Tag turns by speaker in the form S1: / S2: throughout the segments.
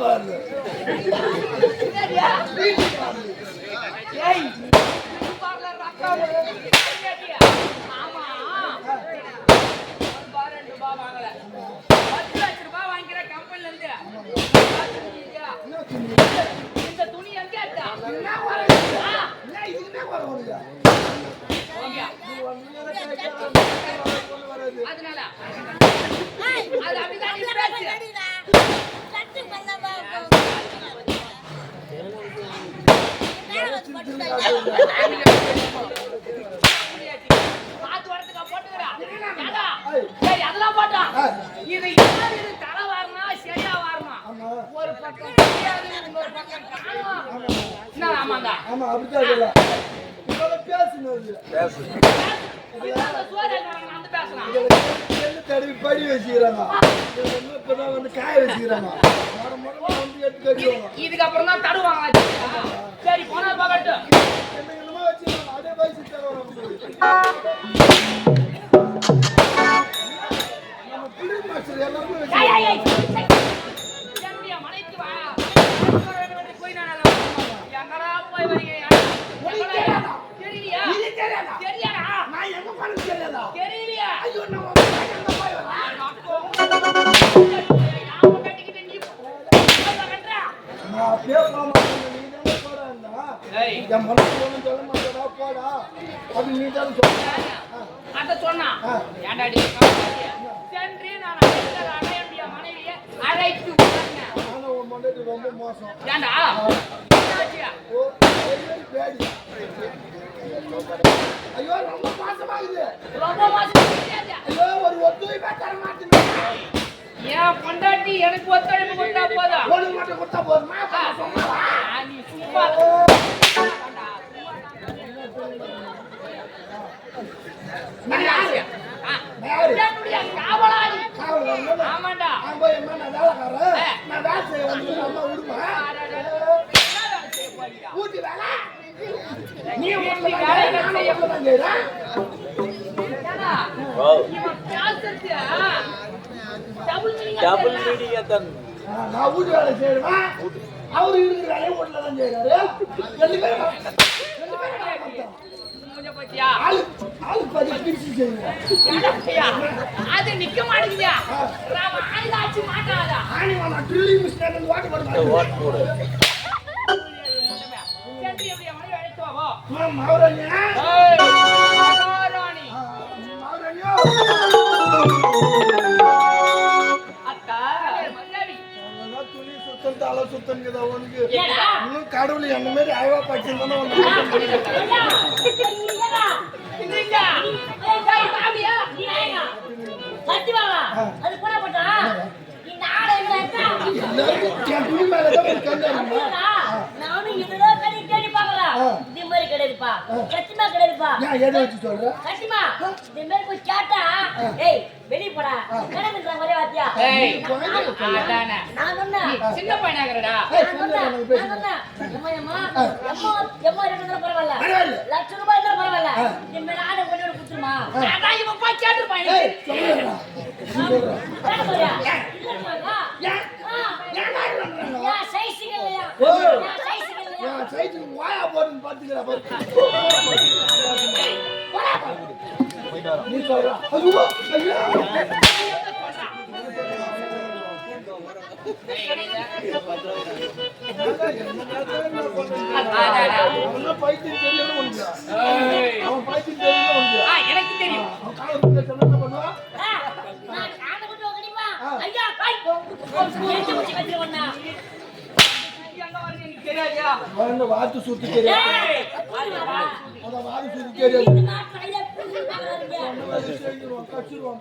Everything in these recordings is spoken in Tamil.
S1: பாரு
S2: ஆமா 2 ரூபாய் வாங்கல 10 லட்சம் ரூபாய் வாங்கிற கம்பெனில இருந்து இந்த துணி எங்க எடுத்தா அதனால அது அப்படிதான் பாத்து வரதுக்கா போட்டுக்கிறா அதெல்லாம் போட்டான் இது தலை வாரணும் சரியா வாரணும் ஒரு பக்கம் இன்னொரு பக்கம் ஆமாங்க
S1: ஆமா அப்படிதான் படி வச்சுக்கிறாங்க வந்து காய வச்சுக்கிறாங்க
S2: இதுக்கப்புறம் தான் தடுவாங்க சரி போனா பகட்டும்
S1: அதே வயசு
S2: என்னுடைய மனைக்கு வா போய் நான் எங்கடா போய் வரீங்க தெரியலையா தெரியாதா
S1: நான் எங்க பண்ண தெரியல
S2: தெரியலையா
S1: ஐயோ நான் அப்படியே போக மாட்டேன் நீ தான் போடாண்டா என் மனசு ஒன்றும் சொல்ல மாட்டேடா போடா அது நீ தான் சொல்ல
S2: அத சொன்னா ஏண்டாடி சென்று நான் அடையண்டிய மனைவியை அழைத்து வந்தேன்
S1: ஆனா உன் மனைவி ரொம்ப மோசம்
S2: ஏண்டா
S1: ஐயோ ரொம்ப மோசமாகுது
S2: ஐயோ
S1: ஒரு ஒத்துழைப்பு தர மாட்டேன்
S2: ஏன் பொண்டாட்டி எனக்கு ஒத்துழைப்பு கொடுத்தா போதும்
S1: ஒரு மட்டும் கொடுத்தா போதுமா
S2: நீ சும்மா காவலாளி ஆமாண்டா
S1: நான் வேலை செய்ய வந்து அம்மா விடுமா ஊட்டி வேலை நீ வேலை
S3: டபுள் மீடியா தான்
S1: நான் வீட்டு வேலை செய்யறேன் அவரு இருக்கிற வேலையை வீட்டுல தான் செய்யறாரு
S2: அது நிக்க மாட்டேங்குதா ஆயுதாச்சு மாட்டாதா
S3: ஓட்டு போடு
S1: கடவுள் என்ன மாதிரி அழகா படிச்சிருந்தா
S2: சின்ன பையனாகிறடா
S4: லட்சம் ரூபாய் பரவாயில்ல இந்த ஆடை கொண்டு குடுத்துருமா
S2: கேட்டு பையன்
S1: வாயா போடுன்னு பாத்துக்கிறா நீ சொல்றா பைத்தியம் தெரியல அவன் பைத்தியம் தெரியல
S2: எனக்கு தெரியும்
S1: வாத்து சுத்தி தெரியாது வாத்து சுத்தி தெரியாது கச்சிருவான்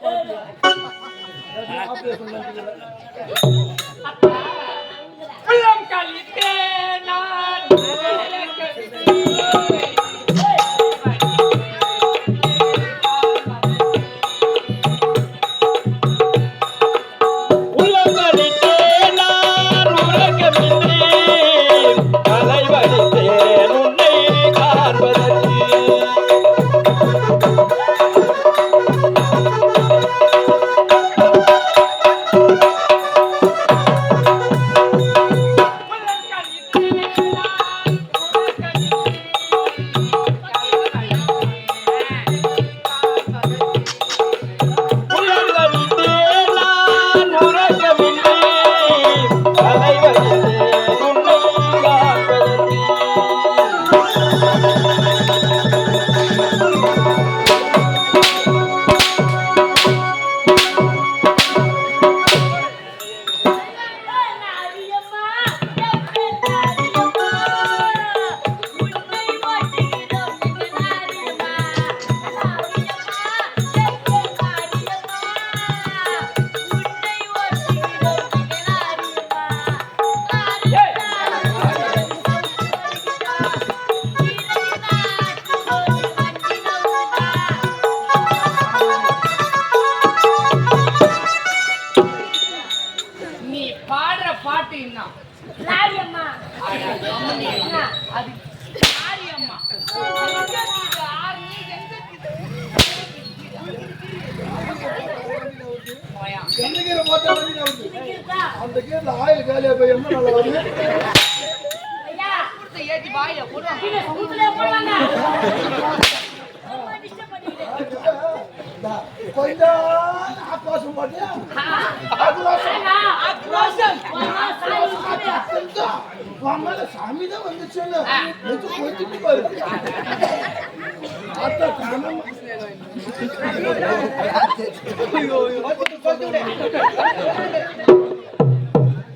S2: பாட்டு என்ன
S4: லாரி அம்மா
S2: அது ஆரி அம்மா
S1: எந்த கீரை போட்டா வண்டி நவுந்து?
S4: இருக்கா
S1: அந்த கீரைல ஆயில் காலியா போய் என்ன நல்லா வருது?
S4: ஐயா
S2: கொடுத்து ஏத்தி வாயில போடுவாங்க
S4: கீழே சமுத்திரத்துல போடுவாங்க அம்மா டிஸ்டர்ப் பண்ணிக்கிட்டு
S1: கொஞ்சம் ஆக்ரோஷம் போட்டியா? ஆக்ரோஷம். உன் மேல சாமி தான் வந்துச்சுன்னு நெஞ்சு கொதிச்சுட்டு பாரு. ஆத்தா தானம்மா.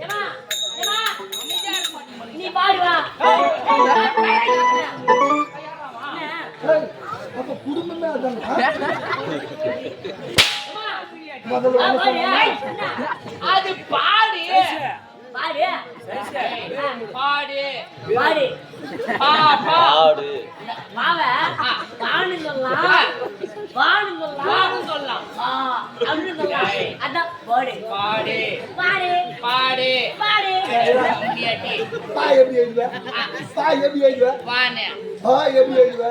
S4: ஏமா ஏமா நீ பாடு வா
S1: ஏய், அப்ப குடும்பமே அதானா? முதல்ல ஒண்ணு சொல்லு.
S2: அது பாடு
S4: பாடு
S2: பாடு
S4: பாடு
S2: பாப்பா
S3: ஆடு
S4: மாவ பானு சொல்லலாம் பானு
S2: பாடு
S4: சொல்லலாம்
S2: சொல்லலாம்
S4: அப்படின்னு சொல்லலாம் அதான் பாடு
S2: பாடு
S4: பாடு
S2: பாடு
S4: பாடு
S2: முடியாட்டி
S1: தாய் எப்படி எழுதுவ? தாய் எப்படி எழுதுவ?
S2: வானே
S1: தாய் எப்படி எழுதுவ?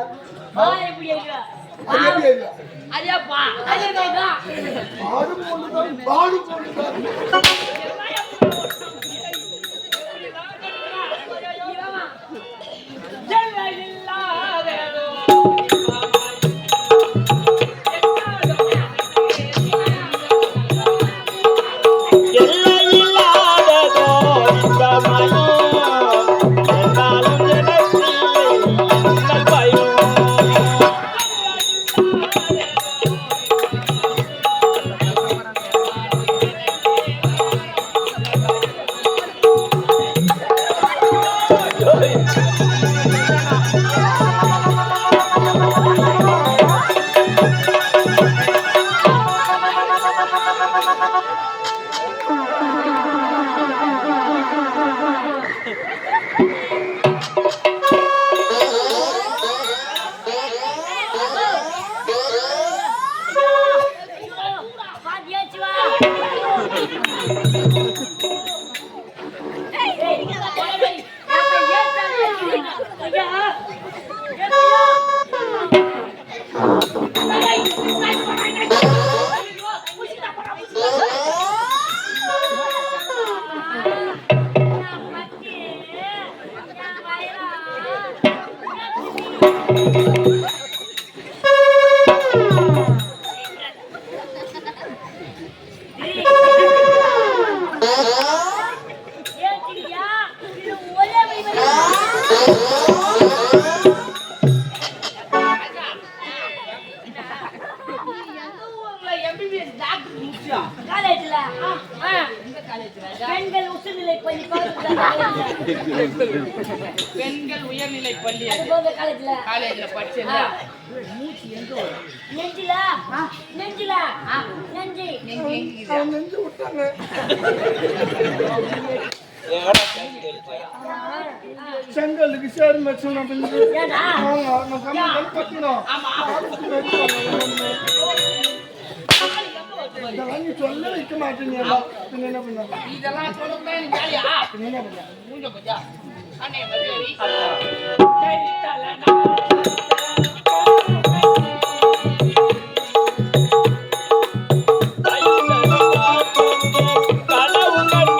S4: எப்படி எழுதுவ
S1: அது எப்படி எழுதுவ?
S2: அதேப்பா
S4: அதே மாதிரிதான்
S1: பாடும் பொண்ணுதான், பாடும் பொண்ணுதான்.
S3: எல்லையில்லாததோ இந்த மனம் என்றாலும் எனக்கில்லை என்ன பயம்
S4: பாத்தியாச்சு வா
S2: எம்பிபிஎஸ் டாக்டர் முடிச்சா
S4: காலேஜ்ல
S2: இந்த காலேஜ்ல
S4: பெண்கள் உச்சநிலை பள்ளி
S2: பெண்கள் உயர்நிலை பள்ளி
S4: காலேஜ்ல
S2: காலேஜ்ல படிச்சல மூச்சு எங்க வரும்
S4: நெஞ்சில நெஞ்சில நெஞ்சி
S2: நெஞ்சு எங்க
S1: அவன் நெஞ்சு விட்டாங்க.
S3: எங்கடா கைக்கு
S1: செங்கலுக்கு சேரு மச்சம் அப்படின்னு
S4: ஏடா
S1: நம்ம கம்மி பத்தினோம்.
S2: ஆமா
S1: இதெல்லாம் நீ சொல்ல வைக்க மாட்டேங்க. பின்ன என்ன பண்ண?
S2: இதெல்லாம் சொல்லுங்க எனக்கு ஜாலியா
S1: பின்ன என்ன பண்ண?
S2: மூஞ்ச கொஞ்சம் அண்ணே மதுரை
S3: கனவு கண்ணே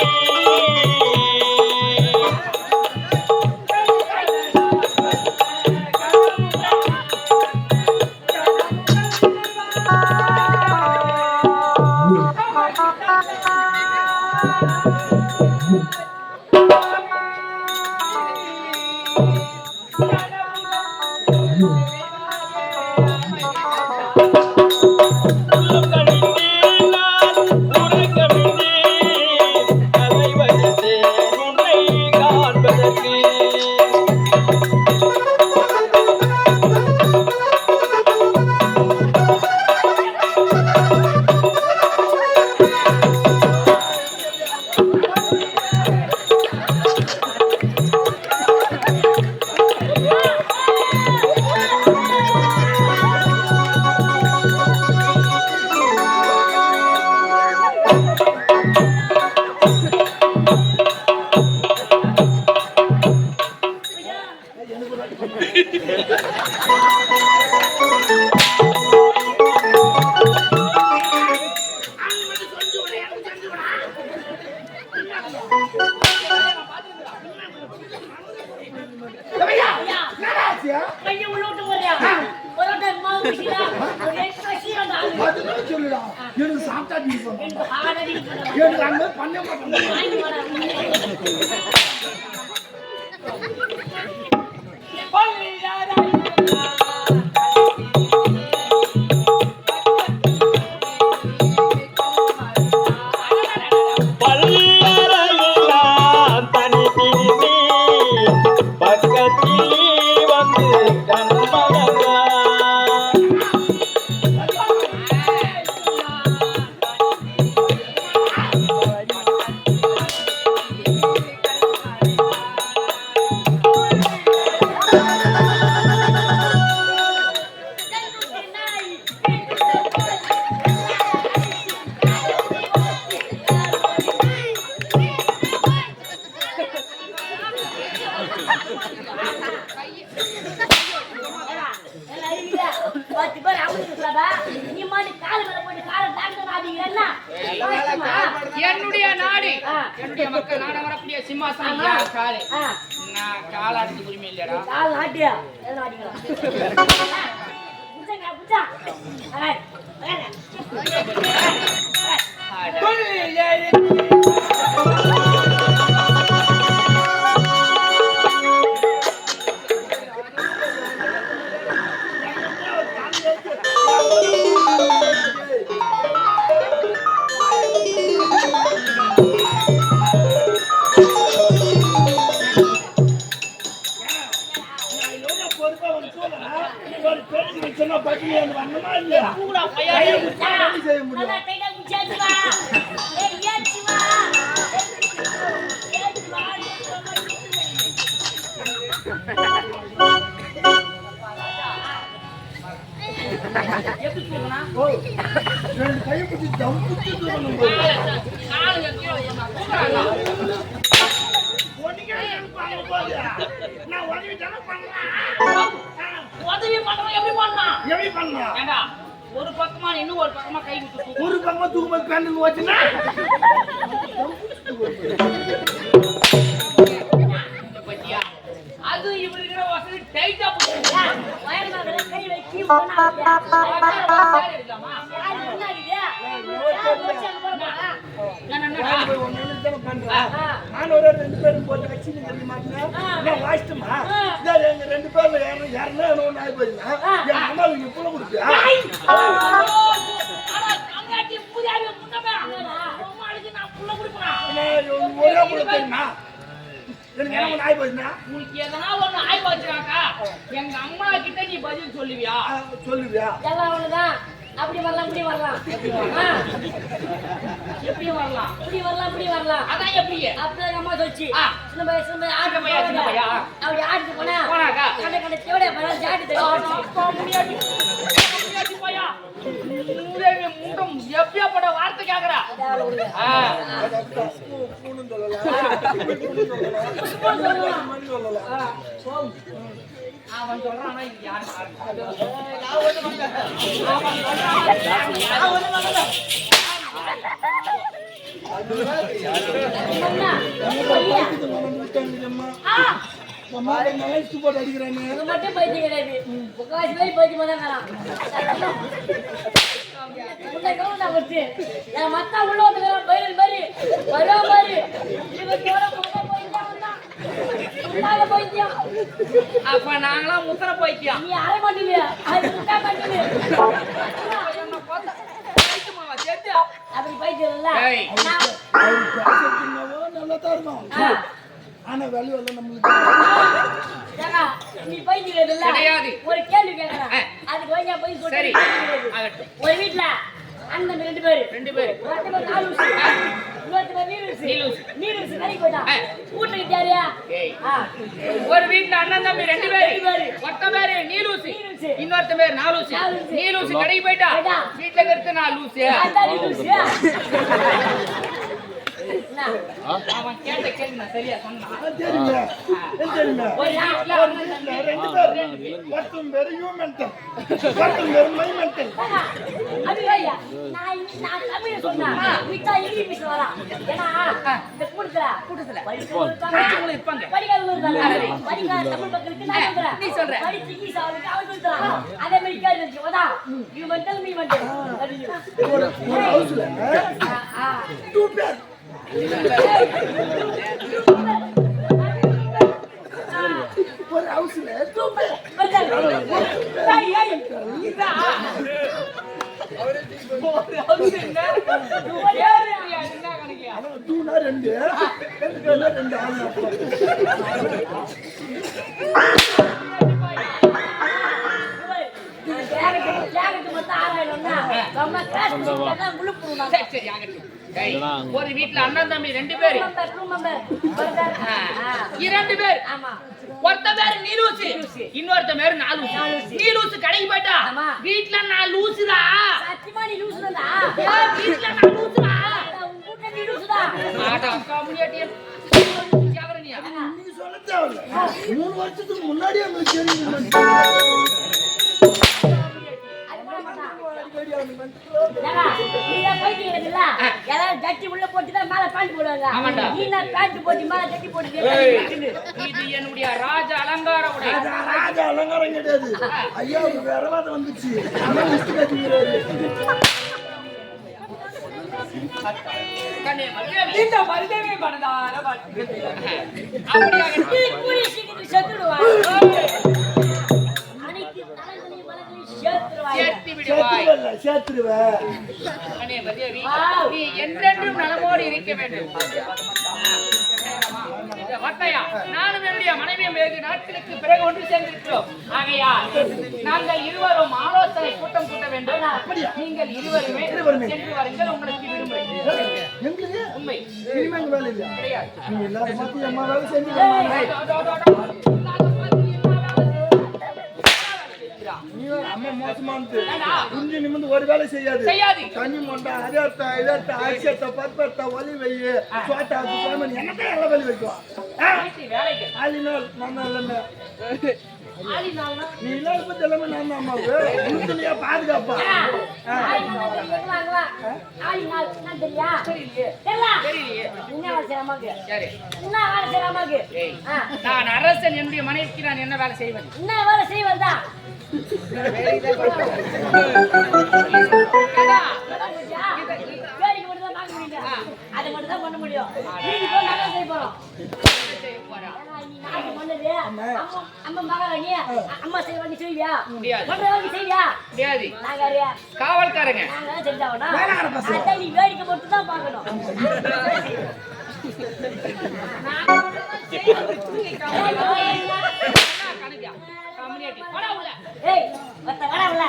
S1: ஐயா,
S4: ஐயா,
S1: என்னடா ஆச்சியா?
S4: கையை உள்ள விட்டு போறியா? ஒரு டைம் மாவு குடிக்கிறா, ஒரு extra சீரகம் ஆளு.
S1: அதுதான் சொல்லுடா. எனக்கு சாப்பிட்டா நீ போடா.
S4: எனக்கு hard ஆ அடிக்க போறா.
S1: எனக்கு அந்த மாதிரி பண்ண மாட்டேன்.
S4: வாங்கி வாடா.
S3: பல்லறையெல்லாம் தனி திரும்பி பக்கத்தில் வந்து கண்மலங்க
S2: என்னுடைய நாடு என்னுடைய மக்கள் நாட வரக்கூடிய சிம்மாசனம் காலை நான் காலாடி உரிமை இல்லையடா
S1: ரெண்டு கையை பிடிச்சி தம் பிடிச்சி தூக்கணும். எப்படி பண்ணலாம்?
S2: ஒரு பக்கமா இன்னும் ஒரு பக்கமா கை விட்டு
S1: ஒரு பக்கமா தூக்கும்போது பேண்ட் வச்சுன்னா
S2: பத்தியா அது இப்படி இருக்கிற வசதி டைட்டா
S1: நான் ஒரு 2 பேரும் போட்டு வச்சு நான் வாசிட்டுமா எங்க 2 பேர்ல யாருன்னா ஒண்ணு ஆகி போயிருந்தா என் அம்மாவுக்கு நீ புள்ள கொடுத்து ஒரே புள்ள தெரியுமா எனக்கு என்ன ஆகி போயிருந்தா
S2: உனக்கு எதனா ஒண்ணு ஆகி போச்சுனாக்கா எங்க அம்மா கிட்ட நீ பதில் சொல்லுவியா
S1: சொல்லுவியா
S4: எல்லாம் ஒண்ணுதான். அப்படி வரலாம் இப்படி வரலாம்
S2: எப்படி வரலாம்
S4: இப்படி வரலாம் இப்படி வரலாம்.
S2: அதான் எப்படி
S4: அப்படியே எங்க அம்மா சொல்லிச்சு.
S2: ஆ.
S4: சின்ன பையன் சின்ன பையன் ஆட்டு
S2: பையன், சின்ன பையன்.
S4: அப்படி ஆட்டு
S2: போனாக்கா?
S4: கண்ட கண்ட தேவடைய பையன் ஜாடி தெரியும்.
S2: எப்படியாப்பட்ட வார்த்தை கேக்குறா
S1: பூணும் சொல்லலாம்
S2: அவன் சொல்றான் இது யாரு
S1: போட்டு அடிக்கிறாங்க
S4: இது மட்டும் பைத்தியம் கிடையாது. முக்காவாசி பேர் பைத்தியமா தான் இருக்கிறான். உன்னை கவனிச்சா போச்சு. என் மத்தா உள்ள வந்துக்கிறான் பயிரில் மாதிரி வரா மாதிரி இவத்தோட பைத்தியம்.
S2: அப்ப நாங்களாம் முத்திர பைத்தியம்
S4: நீ அரை மாட்டீங்க அது முட்டா மாட்டீங்க அப்படி பைத்தியம் இல்ல.
S1: நல்லா தான் இருக்கும் ஆனா வேல்யூ எல்லாம் நம்மளுக்கு
S4: நீ பைத்தியம் இல்ல
S2: கிடையாது.
S4: ஒரு கேள்வி கேட்கறேன் அதுக்கு வைங்க போய்
S2: சரி
S4: சொல்லி ஒரு வீட்டுல அண்ணன் 2 பேரு ஒருத்தர் நாலூசி இன்னொருத்தர் நீலூசி கறி போயிட்டான் வீட்டுக்கு யாரியா
S2: ஒரு வீட்டுல அண்ணன் தம்பி 2 பேரு ஒருத்த பேரு நீலூசி இன்னொருத்த பேரு நாலூசி நீலூசி கடைக்கு போயிட்டா வீட்டுல கருத்து நான் லூசி அவன் கேட்ட கேள்வி நான் சரியா சொன்னான்
S1: தெரியுங்க தெரியுங்க
S2: ஒரு வீட்டுல
S1: ரெண்டு பேர் ஒருத்தன் பேரு ஹியூமென்டல் ஒருத்தன் பேரு மைமென்டல்
S4: நான் தமிழ் சொன்னா விட்டா இங்கிலீஷ் வரலாம் ஏன்னா இந்த குடுக்குற படிக்கிறவங்க இருக்காங்க,
S2: படிச்சவங்களும் இருப்பாங்க.
S4: படிக்காதவங்க இருக்காங்க. படிக்காத தமிழ் மக்களுக்கு நான் சொல்றேன்.
S2: நீ சொல்ற.
S4: படிச்சு இங்கிலீஷ் அவனுக்கு அவன் சொல்றான். அதே மாதிரி கேள்வி இருக்கு. அதான் you mental me mental.
S1: ஒரு ஹவுஸ்ல டூ பேர் ஒரு ஹவுஸ்ல டூ பேர் டூனா ரெண்டு ரெண்டு ஆள்
S2: சரி, ஆகட்டும். டேய், ஒரு வீட்டுல அண்ணன் தம்பி 2 பேரு, 2 பேர். ஒருத்த பேரு நீலூசி, இன்னொருத்த பேரு நாலூசி. நீலூசி கடைக்கு போயிட்டா வீட்டுல நான் லூசுடா, வீட்டுல நான் லூசுடா. ஆடா கம்யூனிட்டியா ஜவரனியா
S1: நீ சொல்ல தேவையில்ல. 3 வருஷத்துக்கு முன்னாடியே உங்களுக்கு தெரியும்.
S2: இது என்னுடைய ராஜ அலங்கார உடை.
S1: ராஜா அலங்காரம் கிடையாது. ஐயா வேறவாத வந்துச்சு.
S2: இந்த மருதவே பண்ணதார அப்படியாக சேர்த்து விடுவாய்.
S1: சேர்த்துருவேன்.
S2: அண்ணே மருதேவி, நீ என்றென்றும் நலமோடு இருக்க வேண்டும். வட்டையா, நானும் என்னுடைய மனைவியும் வெகு நாட்களுக்கு பிறகு ஒன்று சேர்ந்திருக்கிறோம். ஆகையா நாங்கள் இருவரும் ஆலோசனை கூட்டம் கூட்ட வேண்டும். நீங்கள் இருவருமே சென்று வருங்கள். உங்களுக்கு விடுமுறை.
S1: எங்களுக்கு
S2: உண்மை
S1: இனிமே இங்க வேலை இல்லையா?
S2: கிடையாது.
S1: நீ எல்லாரும் பார்த்து அம்மா வேலை செஞ்சு நீ அம்மா மோசமானது. குஞ்சு நிமிந்து ஒரு வேலை செய்யாது. கஞ்சி மொண்டா அதர்த்தா இதர்த்தா அரிசத்தா பற்பத்தா ஒலி வையு சோட்டா குழம்பு என்னதான் எல்லாம் வேலை வைக்கும். ஆலினால் நான் இல்லைன்னு நீ இல்லாத பத்தி எல்லாமே நான் தான் அம்மாவுக்கு உனக்குலையா பாதுகாப்பா.
S2: நான் அரசன் என்னுடைய மனைவிக்கு நான் என்ன வேலை செய்வது?
S4: என்ன வேலை செய்வதா? அதை மட்டும் தான் பண்ண முடியும். நல்லா செய்ய போறோம். அம்மா மகாராணி அம்மா செய்வா நீ செய்வியா? செய்வியா?
S2: காவல்காரங்க
S4: நாங்க செஞ்சாவனா நீ வேடிக்கை மட்டும் தான் பார்க்கணும். ஏய் வத்த வட உள்ள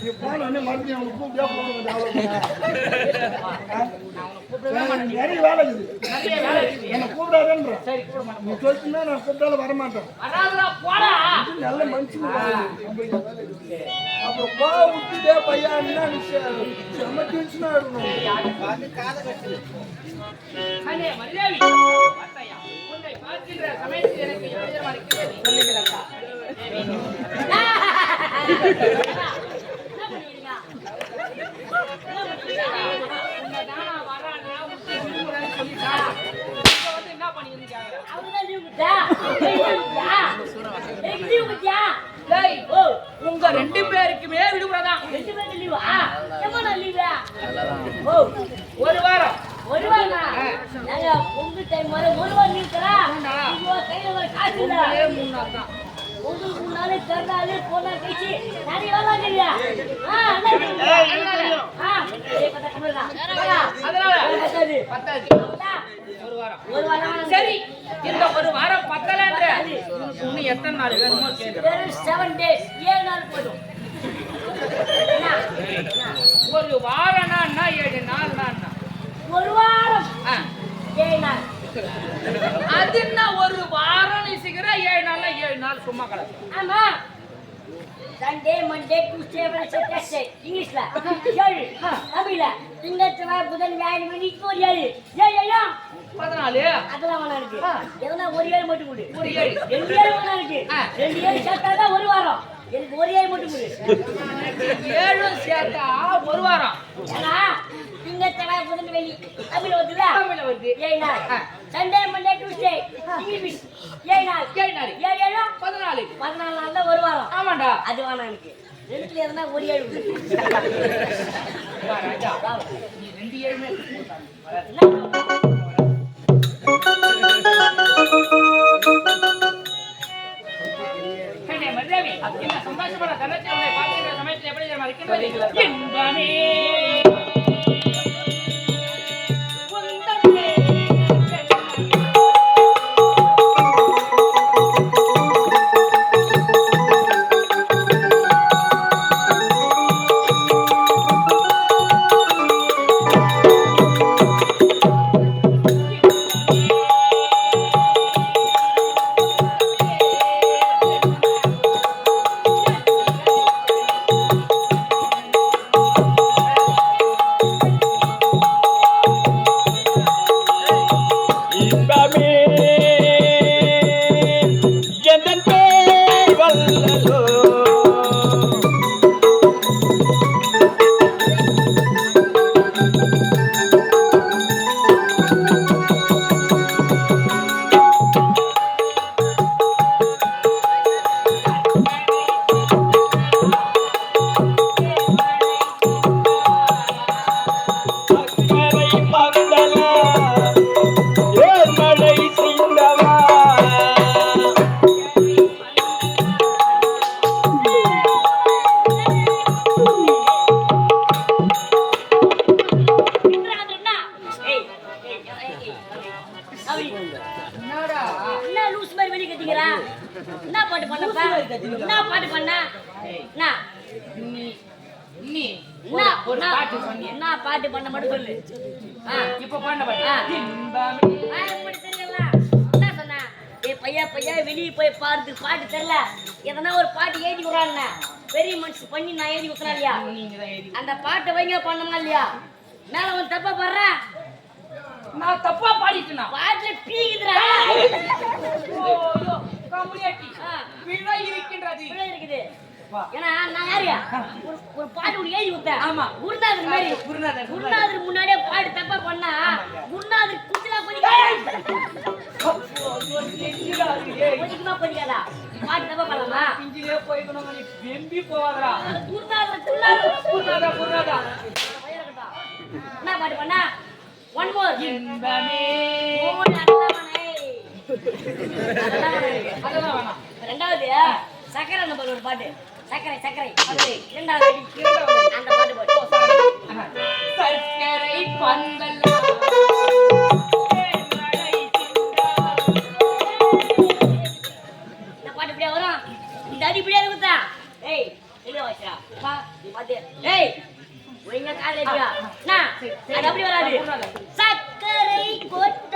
S1: நீ போனோடனே மறுபடியும் அவனுக்கு கூப்பிட்டா போடுங்க. நிறைய வேலை இருக்குது. என்ன கூப்பிடாதேன்ற. நீ சொல்லிட்டுனா நான் கூப்பிட்டாலும் வரமாட்டேன். நல்ல மனுஷன். அப்புறம் பா விட்டுட்டே பையன் செம்ம டென்ஷனா இருக்கணும்.
S2: உங்க 2 பேருக்குமே விடுமுறைதான். ஒரு வாரம்
S4: ஒரு வாரமா நாங்க உங்க டைம் வர ஒரு வாரம் நிறுத்தறா. ஐயோ கையில காசு இல்ல.
S2: 3 நாள் தான்.
S4: உங்களுக்கு முன்னாலே தரதாலே போனா கழிச்சு நிறைய வேலை இல்லையா?
S2: அதனால பத்தாது. ஒரு வாரம் சரி. இந்த ஒரு வாரம் பத்தலன்ற இன்னும் எத்தனை நாள் வேணுமோ கேளு.
S4: 7 days 7 நாள் போதும்.
S2: ஒரு வாரம்னா 7 நாள்னா
S4: ஒரு வாரம் 7 நாள்.
S2: அது என்ன ஒரு வாரம் நிசிக்கிற 7 நாள்ல 7 நாள் சும்மா கிடக்கு.
S4: ஆமா Sunday Monday Tuesday Wednesday Thursday இங்கிலீஷ்ல 7 தமிழ்ல திங்கள் செவ்வாய் புதன் வியாழன் வெள்ளி ஒரு 7
S2: 14
S4: அதெல்லாம் வேணா இருக்கு. எதனா ஒரு 7 மட்டும் கொடு.
S2: ஒரு 7
S4: 2 7 வேணா இருக்கு. 2 7 சேர்த்தாதான் ஒரு வாரம். எனக்கு ஒரே மட்டும் கொடு.
S2: 7 சேர்த்தா ஒரு வாரம்.
S4: ஏன்னா திங்க செவ்வாய் புதன் வெள்ளி தமிழ் வருதுல்ல?
S2: தமிழ்ல வருது.
S4: 7 நாள். சண்டே மண்டே டியூஸ்டே இங்கிலீஷ் 7 நாள்.
S2: 7 நாள்.
S4: 7 7
S2: 14.
S4: 14 நாள் தான் ஒரு வாரம்.
S2: ஆமாண்டா.
S4: அது வேணாம் எனக்கு. ரெண்டுல எதனா ஒரு 7 கொடு.
S2: வா ராஜா. நீ 2 7மே மதுரவி என்ன சந்தோஷமான தருணத்தை உன்னை பார்க்கிற சமயத்தில் எப்படி தெரியுமா இருக்கின்றது? இன்பமே உந்தமே
S3: இன்பமே எந்தன் பேர் வல்லலோ அக்கறை பந்தலா ஏர்மழை சிந்தவா
S2: என்னடா
S4: என்ன லூஸ் மாதிரி வெளிய கத்திக்கிறா? என்ன பாட்டு பண்ணப்பா? என்ன பாட்டு பண்ண? என்ன?
S2: நீ நீ
S4: என்ன?
S2: ஒரு பாட்டு சொன்னீ.
S4: என்ன பாட்டு பண்ண மட்டும் சொல்லு.
S2: இப்ப பாண்ட பாட்டு.
S4: ஆ.
S2: இன்பமே
S4: அப்படி தெரியல. என்ன சொன்ன? ஏய் பையா பையா வெளிய போய் பாடுறதுக்கு பாட்டு தெரியல. எதனா ஒரு பாட்டு எழுதி விடுறாங்க. பெரிய மனுஷன் பண்ணி நான் எழுதி விட்டுறேன் இல்லையா?
S2: நீங்க தான் எழுதி.
S4: அந்த பாட்டை வைங்க பண்ணமா இல்லையா? மேல வந்து தப்பா பாடுற?
S2: நான் தப்பா பாடிட்டேனா?
S4: பாட்டுல பீக்குதுடா.
S2: OYO complete.
S4: ஆ.
S2: விழா இருக்கின்றது.
S4: பிள்ளை இருக்குது.
S2: வா.
S4: ஏன்னா நான் யாரியா? ஒரு பாட்டு உனக்கு எழுதி விட்டேன்.
S2: ஆமா.
S4: குருநாதர் மாதிரி.
S2: குருநாதர்.
S4: குருநாதர் முன்னாடியே பாட்டு தப்பா பண்ணா குருநாதர் குச்சிலா கொஞ்சமா கொஞ்சிக்காதா பாட்டு தப்பா பண்ணலாமா?
S2: இஞ்சிலே போய்க்கணும் நீ வெம்பி போவாதடா.
S4: குருநாதர்
S2: குருநாதா குருநாதா.
S4: என்ன பாட்டு பண்ணா? One more.
S2: இன்பமே
S4: ஓ நல்லா பண்ணே. நல்லா பண்ணே.
S2: அதெல்லாம் வேணாம்.
S4: ரெண்டாவது சக்கரை நம்பர் ஒரு பாட்டு. சக்கரை சக்கரை. அது இரண்டாவது அந்த பாட்டு பாட்டு.
S2: சர்க்கரை பந்தல்
S4: இந்த பாட்டு இப்படியா வரும்? இந்த அடி இப்படியா இருக்குதா? ஏய் எங்க வச்சா பா நீ பாத்து. ஏய் ஒழுங்கா கால் ஏத்துடா. நான் அது அப்படி வராது. சக்கரை கொட்ட